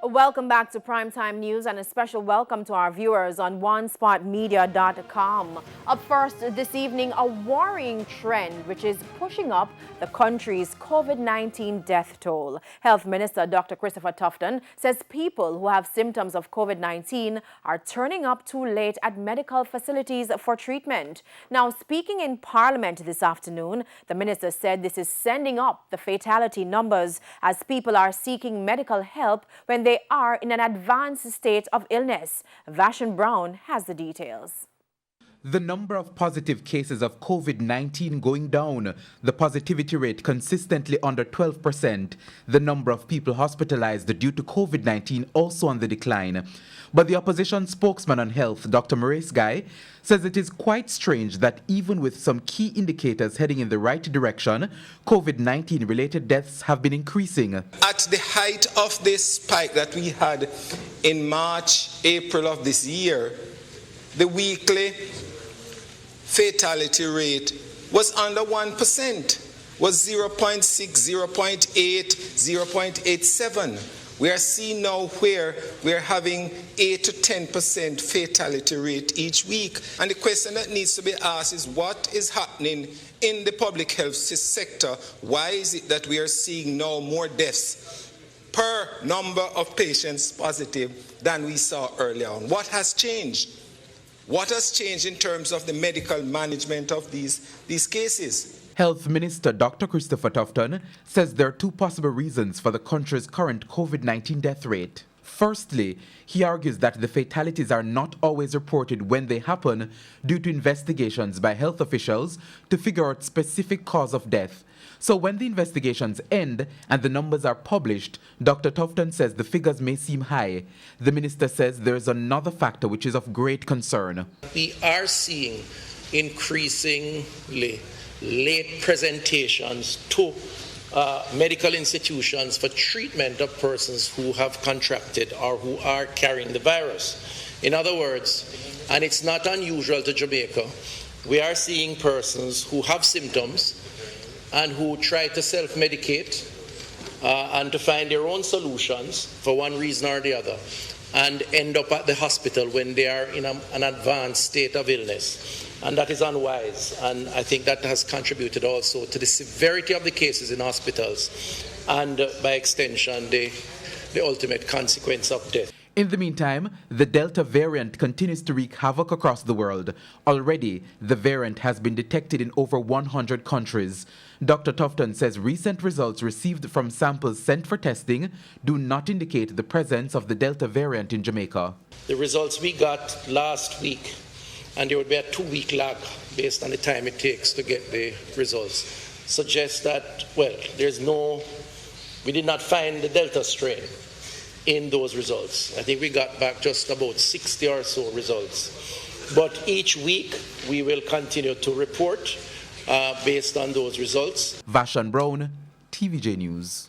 Welcome back to Primetime News and a special welcome to our viewers on onespotmedia.com. Up first this evening, a worrying trend which is pushing up the country's COVID-19 death toll. Health Minister Dr. Christopher Tufton says people who have symptoms of COVID-19 are turning up too late at medical facilities for treatment. Now, speaking in Parliament this afternoon, the minister said this is sending up the fatality numbers as people are seeking medical help when they are in an advanced state of illness. Vashon Brown has the details. The number of positive cases of COVID-19 going down, the positivity rate consistently under 12%, the number of people hospitalized due to COVID-19 also on the decline. But the opposition spokesman on health, Dr. Maurice Guy, says it is quite strange that even with some key indicators heading in the right direction, COVID-19 related deaths have been increasing. At the height of this spike that we had in March, April of this year, the weekly fatality rate was under 1%, was 0.6, 0.8, 0.87. We are seeing now where we are having 8 to 10% fatality rate each week. And the question that needs to be asked is what is happening in the public health sector? Why is it that we are seeing now more deaths per number of patients positive than we saw earlier on? What has changed? What has changed in terms of the medical management of these cases? Health Minister Dr. Christopher Tufton says there are two possible reasons for the country's current COVID-19 death rate. Firstly, he argues that the fatalities are not always reported when they happen due to investigations by health officials to figure out specific cause of death. So when the investigations end and the numbers are published, Dr. Tufton says the figures may seem high. The minister says there is another factor which is of great concern. We are seeing increasingly late presentations to medical institutions for treatment of persons who have contracted or who are carrying the virus. In other words, and it's not unusual to Jamaica, we are seeing persons who have symptoms and who try to self-medicate and to find their own solutions for one reason or the other, and end up at the hospital when they are in an advanced state of illness. And that is unwise, and I think that has contributed also to the severity of the cases in hospitals and, by extension, the ultimate consequence of death. In the meantime, the Delta variant continues to wreak havoc across the world. Already, the variant has been detected in over 100 countries. Dr. Tufton says recent results received from samples sent for testing do not indicate the presence of the Delta variant in Jamaica. The results we got last week, and there would be a 2-week lag based on the time it takes to get the results, suggest that, well, we did not find the Delta strain in those results. I think we got back just about 60 or so results. But each week we will continue to report based on those results. Vashon Brown, TVJ News.